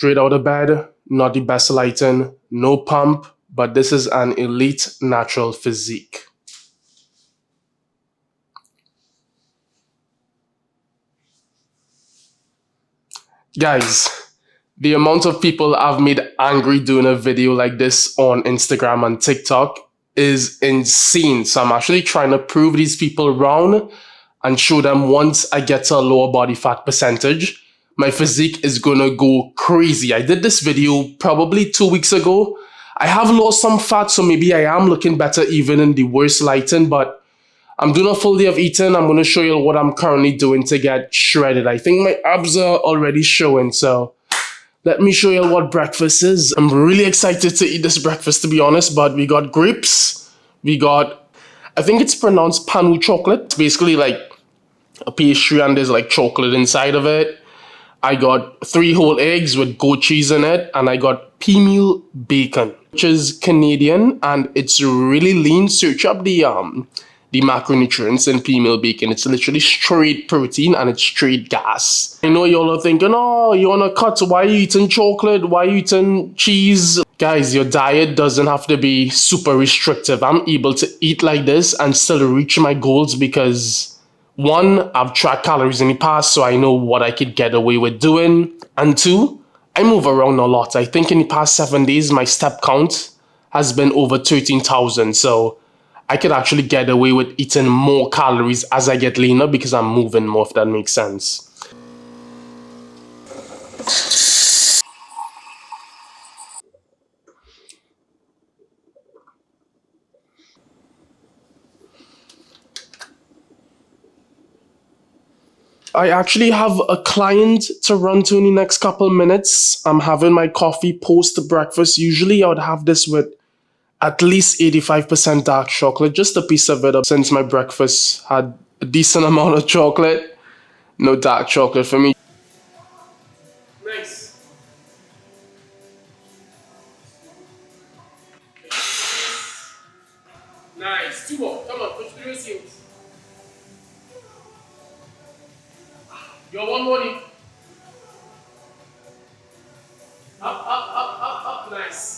straight out of bed, not the best lighting, no pump, but this is an elite natural physique. Guys, the amount of people I've made angry doing a video like this on Instagram and TikTok is insane. So I'm actually trying to prove these people wrong and show them once I get to a lower body fat percentage, my physique is gonna go crazy. I did this video probably 2 weeks ago. I have lost some fat, so maybe I am looking better even in the worst lighting, but I'm doing a full day of eating. I'm gonna show you what I'm currently doing to get shredded. I think my abs are already showing, so let me show you what breakfast is. I'm really excited to eat this breakfast, to be honest, but we got grapes, we got, I think it's pronounced panu chocolate. It's basically like a pastry and there's like chocolate inside of it. I got 3 whole eggs with goat cheese in it, and I got pea meal bacon, which is Canadian and it's really lean. Search up the macronutrients in pea meal bacon. It's literally straight protein and it's straight gas. I know y'all are thinking, oh, you wanna cut, why are you eating chocolate? Why are you eating cheese? Guys, your diet doesn't have to be super restrictive. I'm able to eat like this and still reach my goals because 1, I've tracked calories in the past, so I know what I could get away with doing. And 2, I move around a lot. I think in the past 7 days, my step count has been over 13,000. So I could actually get away with eating more calories as I get leaner because I'm moving more, if that makes sense. I actually have a client to run to in the next couple minutes. I'm having my coffee post breakfast. Usually I would have this with at least 85% dark chocolate, just a piece of it up. Since my breakfast had a decent amount of chocolate, no dark chocolate for me. Nice. Nice. 2 more. Come on, push through your seals. Yo, 1 more. Up. Nice.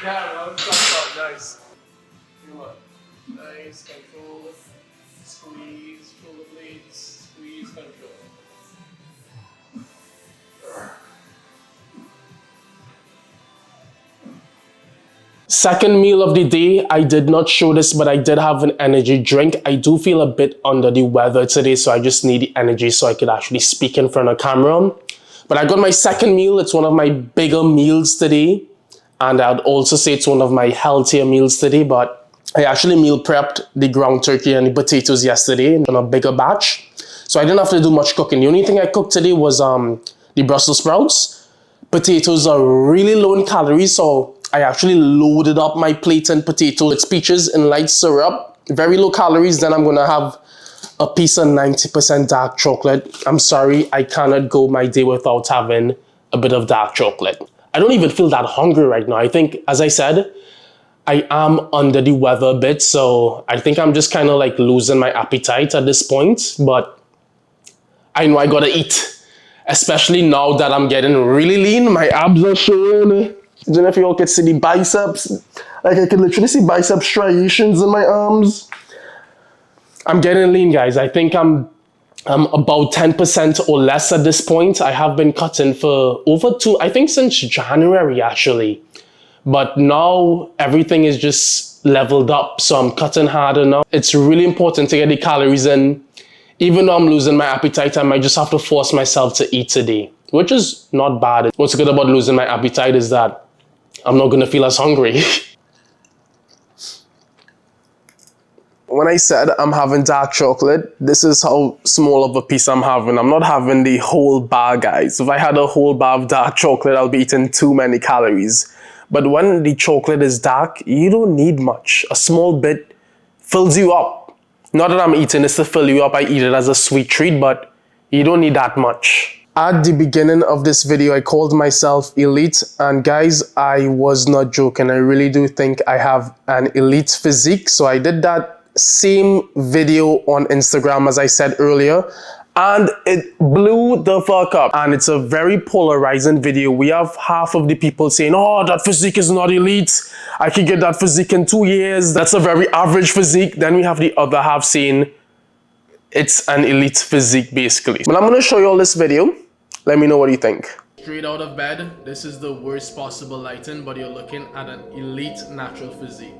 Yeah, nice. Come on. Nice, control. Squeeze, pull the blades. Squeeze, control. Second meal of the day, I did not show this, but I did have an energy drink. I do feel a bit under the weather today, so I just need the energy so I could actually speak in front of camera. But I got my second meal. It's one of my bigger meals today. And I'd also say it's one of my healthier meals today, but I actually meal prepped the ground turkey and the potatoes yesterday in a bigger batch. So I didn't have to do much cooking. The only thing I cooked today was the Brussels sprouts. Potatoes are really low in calories, so I actually loaded up my plate and potato with peaches in light syrup. Very low calories. Then I'm going to have a piece of 90% dark chocolate. I'm sorry, I cannot go my day without having a bit of dark chocolate. I don't even feel that hungry right now. I think, as I said, I am under the weather a bit, so I think I'm just kind of like losing my appetite at this point, but I know I gotta eat, especially now that I'm getting really lean. My abs are showing. I don't know if you all can see the biceps. Like I can literally see bicep striations in my arms. I'm getting lean, guys. I think I'm about 10% or less at this point. I have been cutting for I think since January actually. But now everything is just leveled up, so I'm cutting harder now. It's really important to get the calories in. Even though I'm losing my appetite, I might just have to force myself to eat today, which is not bad. What's good about losing my appetite is that I'm not gonna feel as hungry. When I said I'm having dark chocolate, this is how small of a piece I'm having. I'm not having the whole bar, guys. If I had a whole bar of dark chocolate, I'll be eating too many calories. But when the chocolate is dark, you don't need much. A small bit fills you up. Not that I'm eating this to fill you up. I eat it as a sweet treat, but you don't need that much. At the beginning of this video, I called myself elite, and guys, I was not joking. I really do think I have an elite physique. So I did that same video on Instagram as I said earlier, and it blew the fuck up. And it's a very polarizing video. We have half of the people saying, oh, that physique is not elite. I could get that physique in 2 years. That's a very average physique. Then we have the other half saying it's an elite physique, basically. But I'm gonna show you all this video. Let me know what you think. Straight out of bed, this is the worst possible lighting, but you're looking at an elite natural physique.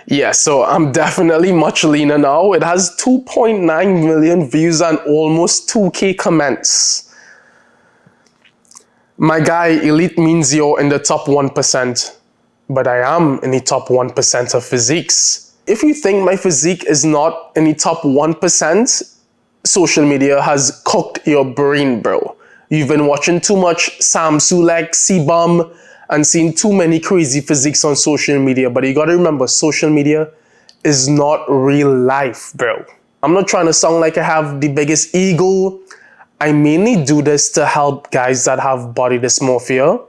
Yeah, so I'm definitely much leaner now. It has 2.9 million views and almost 2K comments. My guy, elite means you're in the top 1%, but I am in the top 1% of physiques. If you think my physique is not in the top 1%, social media has cooked your brain, bro. You've been watching too much Sam Sulek, C-Bum, and seen too many crazy physiques on social media. But you gotta remember, social media is not real life, bro. I'm not trying to sound like I have the biggest ego. I mainly do this to help guys that have body dysmorphia,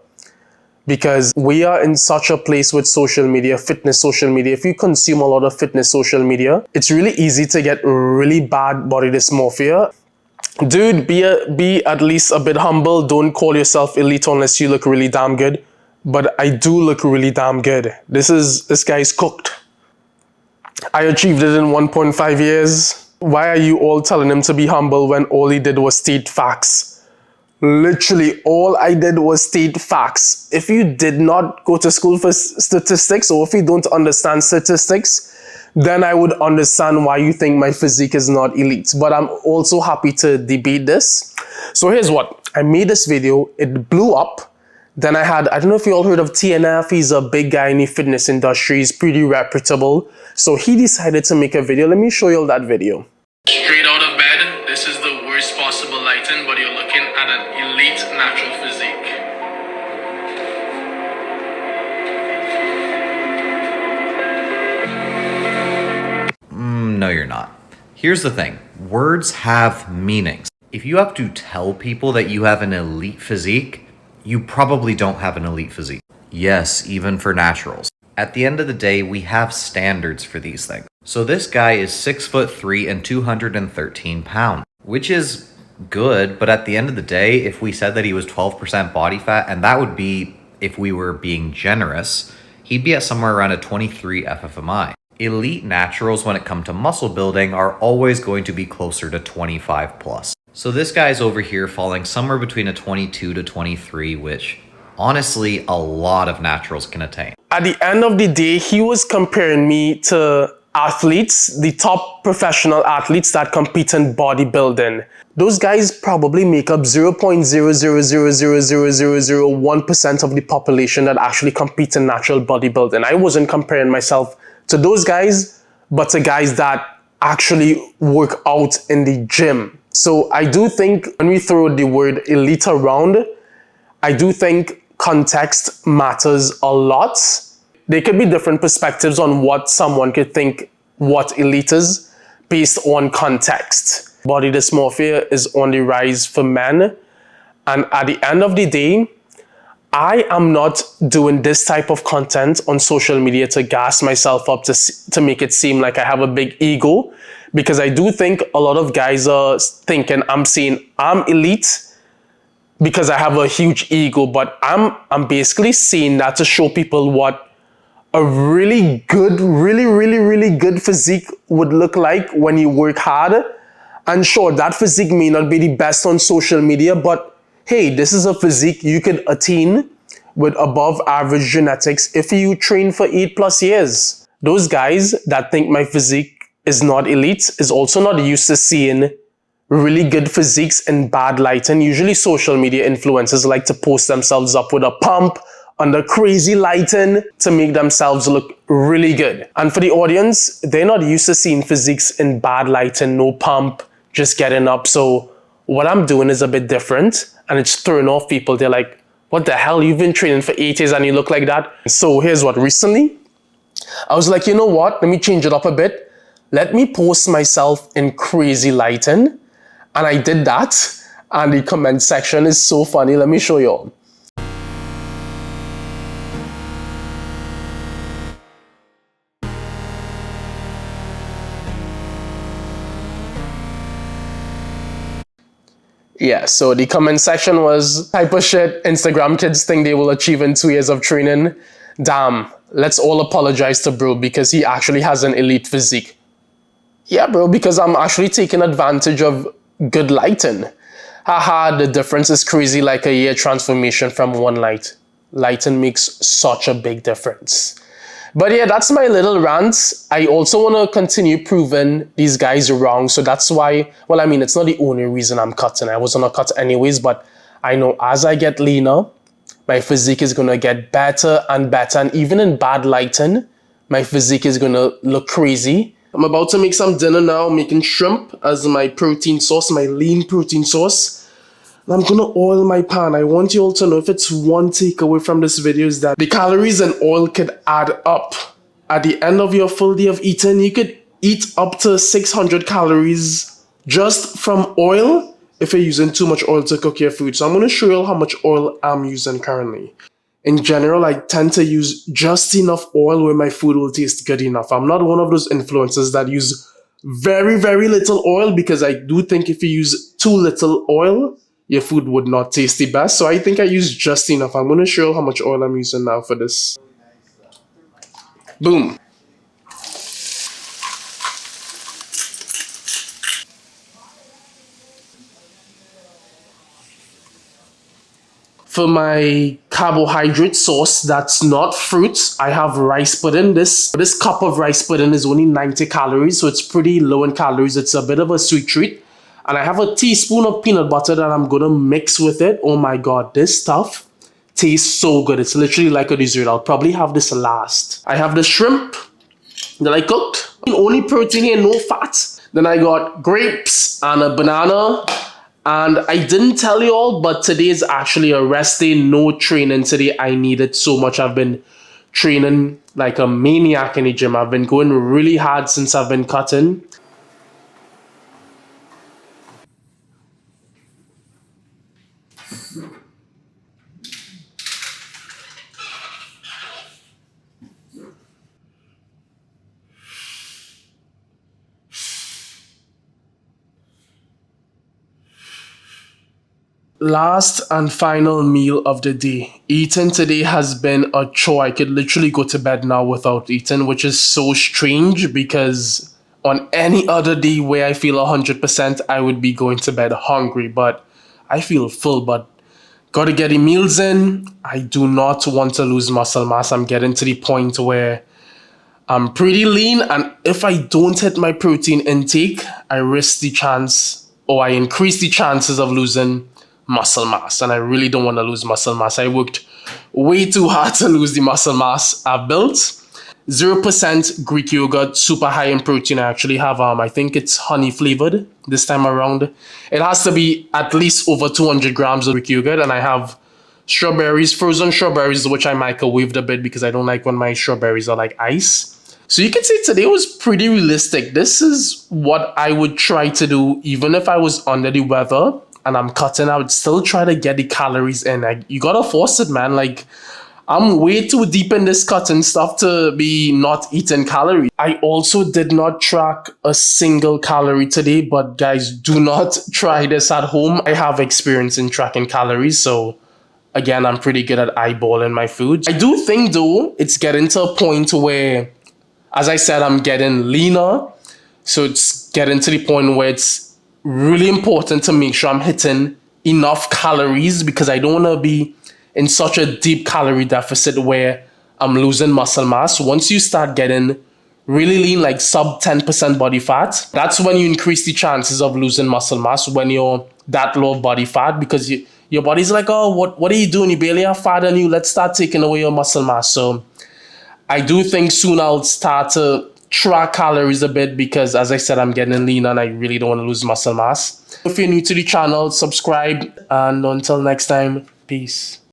because we are in such a place with social media, fitness social media. If you consume a lot of fitness social media, it's really easy to get really bad body dysmorphia. Dude, be at least a bit humble. Don't call yourself elite unless you look really damn good. But I do look really damn good. This guy's cooked. I achieved it in 1.5 years. Why are you all telling him to be humble when all he did was state facts? Literally, all I did was state facts. If you did not go to school for statistics, or if you don't understand statistics, then I would understand why you think my physique is not elite. But I'm also happy to debate this. So here's what. I made this video. It blew up. Then I don't know if you all heard of TNF. He's a big guy in the fitness industry. He's pretty reputable. So he decided to make a video. Let me show you all that video. Straight out of bed, this is the worst possible lighting, but you're looking at an elite natural physique. No, you're not. Here's the thing. Words have meanings. If you have to tell people that you have an elite physique, you probably don't have an elite physique. Yes, even for naturals. At the end of the day, we have standards for these things. So this guy is 6'3" and 213 pounds, which is good, but at the end of the day, if we said that he was 12% body fat, and that would be if we were being generous, he'd be at somewhere around a 23 FFMI. Elite naturals, when it comes to muscle building, are always going to be closer to 25 plus. So this guy's over here falling somewhere between a 22 to 23, which honestly a lot of naturals can attain. At the end of the day, he was comparing me to athletes, the top professional athletes that compete in bodybuilding. Those guys probably make up 0.000000001% of the population that actually compete in natural bodybuilding. I wasn't comparing myself to those guys, but to guys that actually work out in the gym. So I do think when we throw the word elite around, I do think context matters a lot. There could be different perspectives on what someone could think what elite is based on context. Body dysmorphia is on the rise for men. And at the end of the day, I am not doing this type of content on social media to gas myself up to make it seem like I have a big ego, because I do think a lot of guys are thinking I'm saying I'm elite because I have a huge ego, but I'm basically saying that to show people what a really good, really good physique would look like when you work hard. And sure, that physique may not be the best on social media, but hey, this is a physique you could attain with above average genetics if you train for 8+ years. Those guys that think my physique is not elite is also not used to seeing really good physiques in bad lighting. Usually social media influencers like to post themselves up with a pump under crazy lighting to make themselves look really good. And for the audience, they're not used to seeing physiques in bad lighting, no pump, just getting up. So what I'm doing is a bit different, and it's throwing off people. They're like, what the hell? You've been training for 8 years and you look like that? So here's what, recently, I was like, you know what? Let me change it up a bit. Let me post myself in crazy lighting. And I did that. And the comment section is so funny. Let me show you all. Yeah, so the comment section was type of shit Instagram kids think they will achieve in 2 years of training. Damn, let's all apologize to bro because he actually has an elite physique. Yeah, bro, because I'm actually taking advantage of good lighting. Haha, the difference is crazy like a year transformation from one light. Lighting makes such a big difference. But yeah, that's my little rant. I also want to continue proving these guys wrong. So that's why, well, I mean, it's not the only reason I'm cutting. I was on a cut anyways, but I know as I get leaner, my physique is going to get better and better. And even in bad lighting, my physique is going to look crazy. I'm about to make some dinner now, making shrimp as my protein source, my lean protein source. And I'm gonna oil my pan. I want you all to know, if it's one takeaway from this video, is that the calories in oil could add up. At the end of your full day of eating, you could eat up to 600 calories just from oil if you're using too much oil to cook your food. So I'm gonna show you all how much oil I'm using currently. In general, I tend to use just enough oil where my food will taste good enough. I'm not one of those influencers that use very, very little oil, because I do think if you use too little oil, your food would not taste the best. So I think I use just enough. I'm going to show you how much oil I'm using now for this. Boom. For my carbohydrate source that's not fruits, I have rice pudding. This cup of rice pudding is only 90 calories, so it's pretty low in calories. It's a bit of a sweet treat. And I have a teaspoon of peanut butter that I'm gonna mix with it. Oh my god, this stuff tastes so good. It's literally like a dessert. I'll probably have this last. I have the shrimp that I cooked. Only protein here, no fat. Then I got grapes and a banana. And I didn't tell you all, but today is actually a rest day, no training today. I need it so much. I've been training like a maniac in the gym. I've been going really hard since I've been cutting. Last and final meal of the day. Eating today has been a chore. I could literally go to bed now without eating, which is so strange because on any other day where I feel 100%, I would be going to bed hungry, but I feel full. But gotta get the meals in. I do not want to lose muscle mass. I'm getting to the point where I'm pretty lean, and if I don't hit my protein intake, I risk the chance, or I increase the chances of losing muscle mass, and I really don't want to lose muscle mass. I worked way too hard to lose the muscle mass I've built. 0% Greek yogurt, super high in protein. I actually have, I think it's honey flavored this time around. It has to be at least over 200 grams of Greek yogurt, and I have strawberries, frozen strawberries, which I microwaved a bit because I don't like when my strawberries are like ice. So you can see today was pretty realistic. This is what I would try to do even if I was under the weather and I'm cutting. I would still try to get the calories in. You gotta force it, man. Like, I'm way too deep in this cutting stuff to be not eating calories. I also did not track a single calorie today, but guys, do not try this at home. I have experience in tracking calories, so again, I'm pretty good at eyeballing my food. I do think though, it's getting to a point where, as I said, I'm getting leaner. So it's getting to the point where it's really important to make sure I'm hitting enough calories, because I don't want to be in such a deep calorie deficit where I'm losing muscle mass. Once you start getting really lean, like sub 10% body fat, that's when you increase the chances of losing muscle mass, when you're that low body fat, because your body's like, oh, what are you doing? You barely have fat on you. Let's start taking away your muscle mass. So I do think soon I'll start to track calories a bit, because as I said, I'm getting lean and I really don't want to lose muscle mass. If you're new to the channel, subscribe, and until next time, peace.